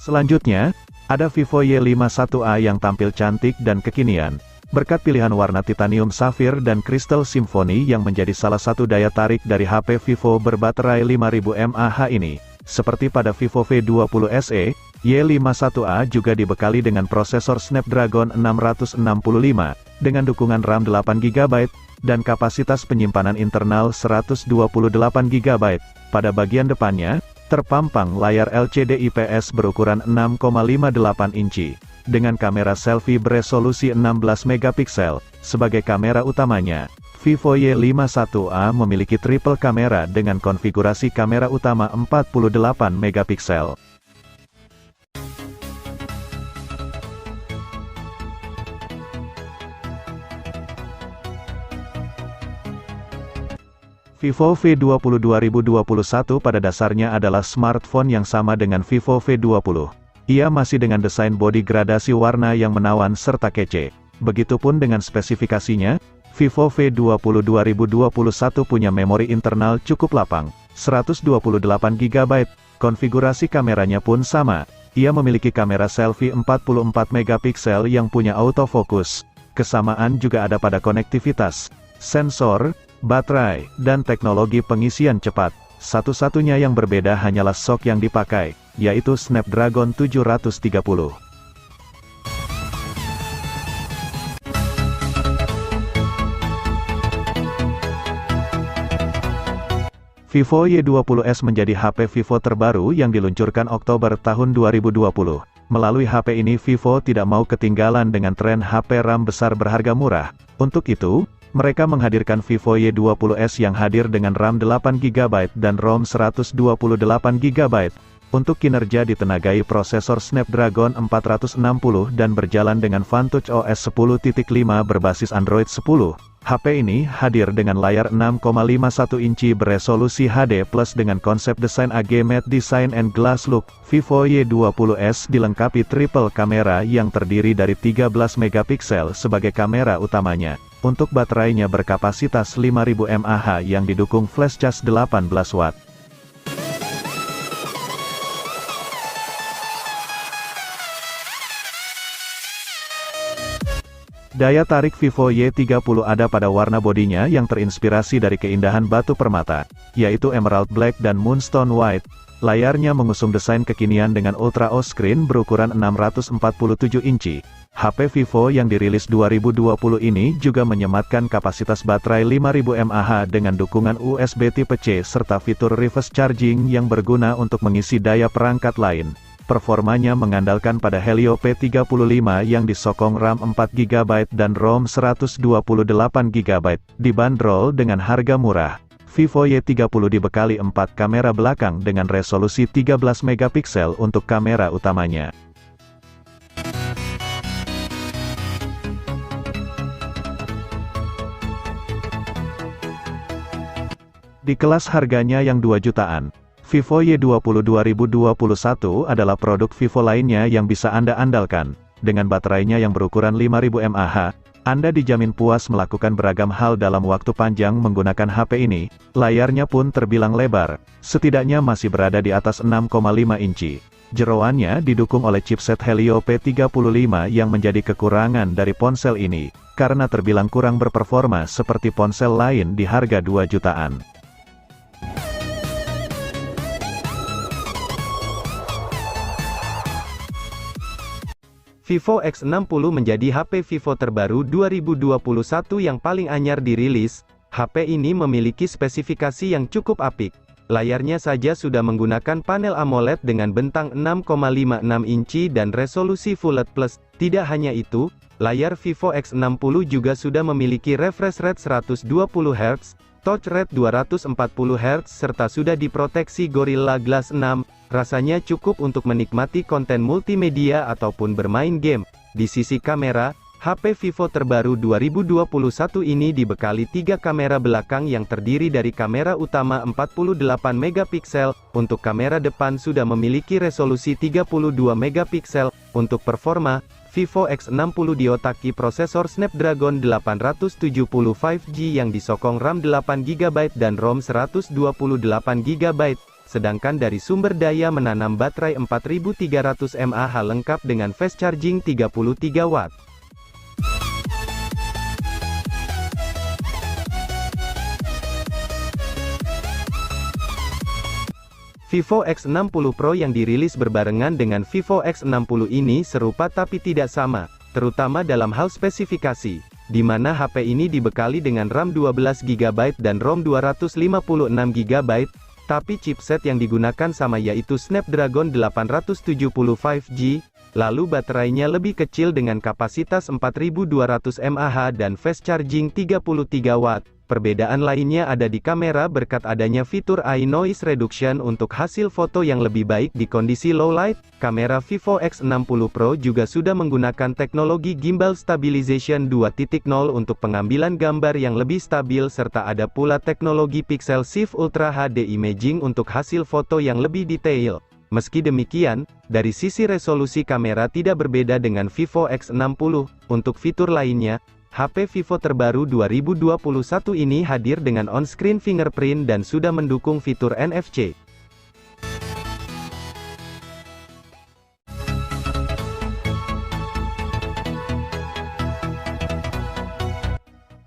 Selanjutnya, ada Vivo Y51A yang tampil cantik dan kekinian, berkat pilihan warna titanium safir dan kristal simfoni yang menjadi salah satu daya tarik dari HP Vivo berbaterai 5000 mAh ini. Seperti pada Vivo V20 SE, Y51A juga dibekali dengan prosesor Snapdragon 665, dengan dukungan RAM 8GB, dan kapasitas penyimpanan internal 128GB. Pada bagian depannya, terpampang layar LCD IPS berukuran 6,58 inci, dengan kamera selfie beresolusi 16 megapiksel. Sebagai kamera utamanya, Vivo Y51A memiliki triple kamera dengan konfigurasi kamera utama 48 megapiksel. Vivo V20 2021 pada dasarnya adalah smartphone yang sama dengan Vivo V20. Ia masih dengan desain bodi gradasi warna yang menawan serta kece. Begitupun dengan spesifikasinya, Vivo V20 2021 punya memori internal cukup lapang, 128GB, konfigurasi kameranya pun sama. Ia memiliki kamera selfie 44 megapiksel yang punya autofocus. Kesamaan juga ada pada konektivitas, sensor, baterai, dan teknologi pengisian cepat. Satu-satunya yang berbeda hanyalah SoC yang dipakai, yaitu Snapdragon 730. Vivo Y20s menjadi HP Vivo terbaru yang diluncurkan Oktober tahun 2020. Melalui HP ini Vivo tidak mau ketinggalan dengan tren HP RAM besar berharga murah. Untuk itu, mereka menghadirkan Vivo Y20s yang hadir dengan RAM 8GB dan ROM 128GB. Untuk kinerja ditenagai prosesor Snapdragon 460 dan berjalan dengan Vantage OS 10.5 berbasis Android 10. HP ini hadir dengan layar 6,51 inci beresolusi HD+ dengan konsep desain AG Matte Design and Glass Look. Vivo Y20s dilengkapi triple kamera yang terdiri dari 13 megapiksel sebagai kamera utamanya. Untuk baterainya berkapasitas 5000 mAh yang didukung flash charge 18 watt. Daya tarik Vivo Y30 ada pada warna bodinya yang terinspirasi dari keindahan batu permata, yaitu Emerald Black dan Moonstone White. Layarnya mengusung desain kekinian dengan Ultra O screen berukuran 647 inci. HP Vivo yang dirilis 2020 ini juga menyematkan kapasitas baterai 5000 mAh dengan dukungan USB Type C serta fitur reverse charging yang berguna untuk mengisi daya perangkat lain. Performanya mengandalkan pada Helio P35 yang disokong RAM 4GB dan ROM 128GB. Dibanderol dengan harga murah, Vivo Y30 dibekali 4 kamera belakang dengan resolusi 13 megapiksel untuk kamera utamanya. Di kelas harganya yang 2 jutaan, Vivo Y20 2021 adalah produk Vivo lainnya yang bisa Anda andalkan. Dengan baterainya yang berukuran 5000 mAh, Anda dijamin puas melakukan beragam hal dalam waktu panjang menggunakan HP ini. Layarnya pun terbilang lebar, setidaknya masih berada di atas 6,5 inci. Jeroannya didukung oleh chipset Helio P35 yang menjadi kekurangan dari ponsel ini, karena terbilang kurang berperforma seperti ponsel lain di harga 2 jutaan. Vivo X60 menjadi HP Vivo terbaru 2021 yang paling anyar dirilis. HP ini memiliki spesifikasi yang cukup apik. Layarnya saja sudah menggunakan panel AMOLED dengan bentang 6,56 inci dan resolusi Full HD+. Tidak hanya itu, layar Vivo X60 juga sudah memiliki refresh rate 120Hz, touch rate 240Hz serta sudah diproteksi Gorilla Glass 6. Rasanya cukup untuk menikmati konten multimedia ataupun bermain game. Di sisi kamera, HP Vivo terbaru 2021 ini dibekali 3 kamera belakang yang terdiri dari kamera utama 48 megapiksel, untuk kamera depan sudah memiliki resolusi 32 megapiksel. Untuk performa, Vivo X60 diotaki prosesor Snapdragon 870 5G yang disokong RAM 8GB dan ROM 128GB. sedangkan dari sumber daya menanam baterai 4300 mAh lengkap dengan fast charging 33 Watt. Vivo X60 Pro yang dirilis berbarengan dengan Vivo X60 ini serupa tapi tidak sama, terutama dalam hal spesifikasi, di mana HP ini dibekali dengan RAM 12GB dan ROM 256GB, tapi chipset yang digunakan sama yaitu Snapdragon 870 5G, lalu baterainya lebih kecil dengan kapasitas 4200 mAh dan fast charging 33 Watt. Perbedaan lainnya ada di kamera berkat adanya fitur Eye Noise Reduction untuk hasil foto yang lebih baik di kondisi low light. Kamera Vivo X60 Pro juga sudah menggunakan teknologi Gimbal Stabilization 2.0 untuk pengambilan gambar yang lebih stabil serta ada pula teknologi Pixel Shift Ultra HD Imaging untuk hasil foto yang lebih detail. Meski demikian, dari sisi resolusi kamera tidak berbeda dengan Vivo X60. Untuk fitur lainnya, HP Vivo terbaru 2021 ini hadir dengan on-screen fingerprint dan sudah mendukung fitur NFC.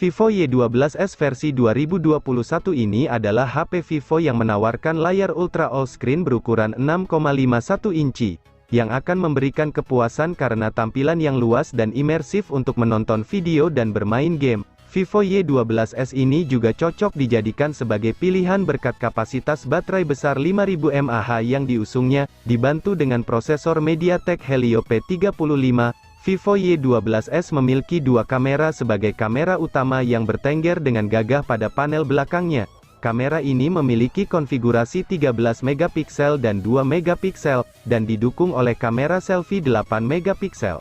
Vivo Y12s versi 2021 ini adalah HP Vivo yang menawarkan layar Ultra All-Screen berukuran 6,51 inci. Yang akan memberikan kepuasan karena tampilan yang luas dan imersif untuk menonton video dan bermain game. Vivo Y12s ini juga cocok dijadikan sebagai pilihan berkat kapasitas baterai besar 5000 mAh yang diusungnya, dibantu dengan prosesor MediaTek Helio P35. Vivo Y12s memiliki dua kamera sebagai kamera utama yang bertengger dengan gagah pada panel belakangnya. Kamera ini memiliki konfigurasi 13 megapiksel dan 2 megapiksel, dan didukung oleh kamera selfie 8 megapiksel.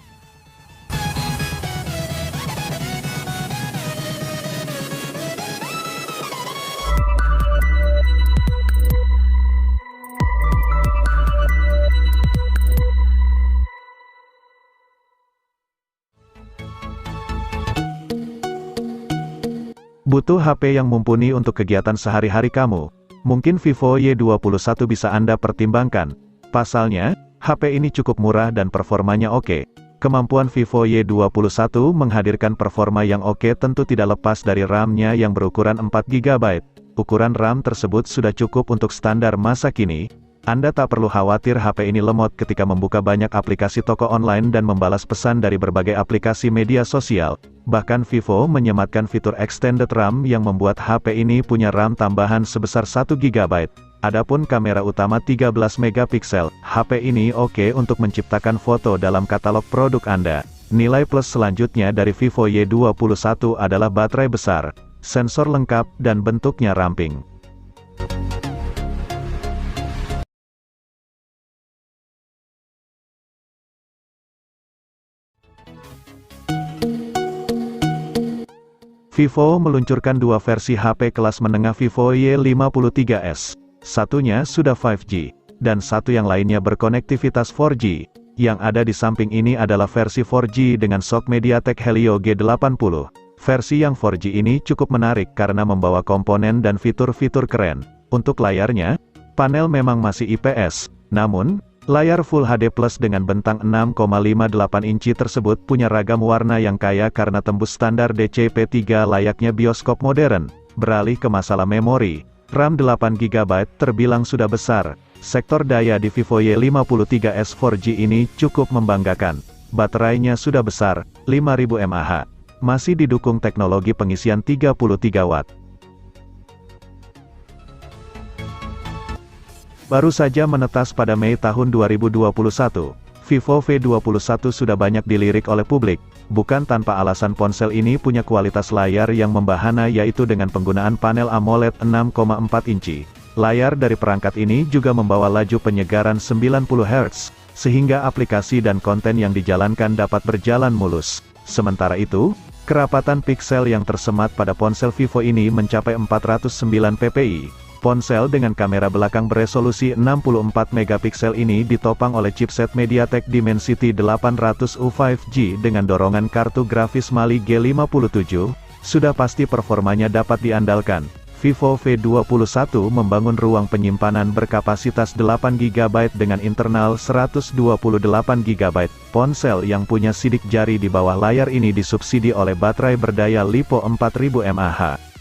Butuh HP yang mumpuni untuk kegiatan sehari-hari kamu? Mungkin Vivo Y21 bisa Anda pertimbangkan. Pasalnya, HP ini cukup murah dan performanya oke. Kemampuan Vivo Y21 menghadirkan performa yang oke tentu tidak lepas dari RAM-nya yang berukuran 4GB. Ukuran RAM tersebut sudah cukup untuk standar masa kini. Anda tak perlu khawatir HP ini lemot ketika membuka banyak aplikasi toko online dan membalas pesan dari berbagai aplikasi media sosial. Bahkan Vivo menyematkan fitur Extended RAM yang membuat HP ini punya RAM tambahan sebesar 1GB. Adapun kamera utama 13 megapiksel, HP ini oke untuk menciptakan foto dalam katalog produk Anda. Nilai plus selanjutnya dari Vivo Y21 adalah baterai besar, sensor lengkap, dan bentuknya ramping. Vivo meluncurkan dua versi HP kelas menengah Vivo Y53s. Satunya sudah 5G, dan satu yang lainnya berkonektivitas 4G. Yang ada di samping ini adalah versi 4G dengan SoC MediaTek Helio G80. Versi yang 4G ini cukup menarik karena membawa komponen dan fitur-fitur keren. Untuk layarnya, panel memang masih IPS, namun layar Full HD Plus dengan bentang 6,58 inci tersebut punya ragam warna yang kaya karena tembus standar DCP-3 layaknya bioskop modern. Beralih ke masalah memori, RAM 8GB terbilang sudah besar. Sektor daya di Vivo Y53s 4G ini cukup membanggakan. Baterainya sudah besar, 5000 mAh. Masih didukung teknologi pengisian 33 Watt. Baru saja menetas pada Mei tahun 2021, Vivo V21 sudah banyak dilirik oleh publik. Bukan tanpa alasan ponsel ini punya kualitas layar yang membahana yaitu dengan penggunaan panel AMOLED 6,4 inci. Layar dari perangkat ini juga membawa laju penyegaran 90 Hz, sehingga aplikasi dan konten yang dijalankan dapat berjalan mulus. Sementara itu, kerapatan piksel yang tersemat pada ponsel Vivo ini mencapai 409 ppi. Ponsel dengan kamera belakang beresolusi 64 megapiksel ini ditopang oleh chipset MediaTek Dimensity 800U 5G dengan dorongan kartu grafis Mali G57, sudah pasti performanya dapat diandalkan. Vivo V21 membangun ruang penyimpanan berkapasitas 8GB dengan internal 128GB. Ponsel yang punya sidik jari di bawah layar ini disubsidi oleh baterai berdaya LiPo 4000 mAh.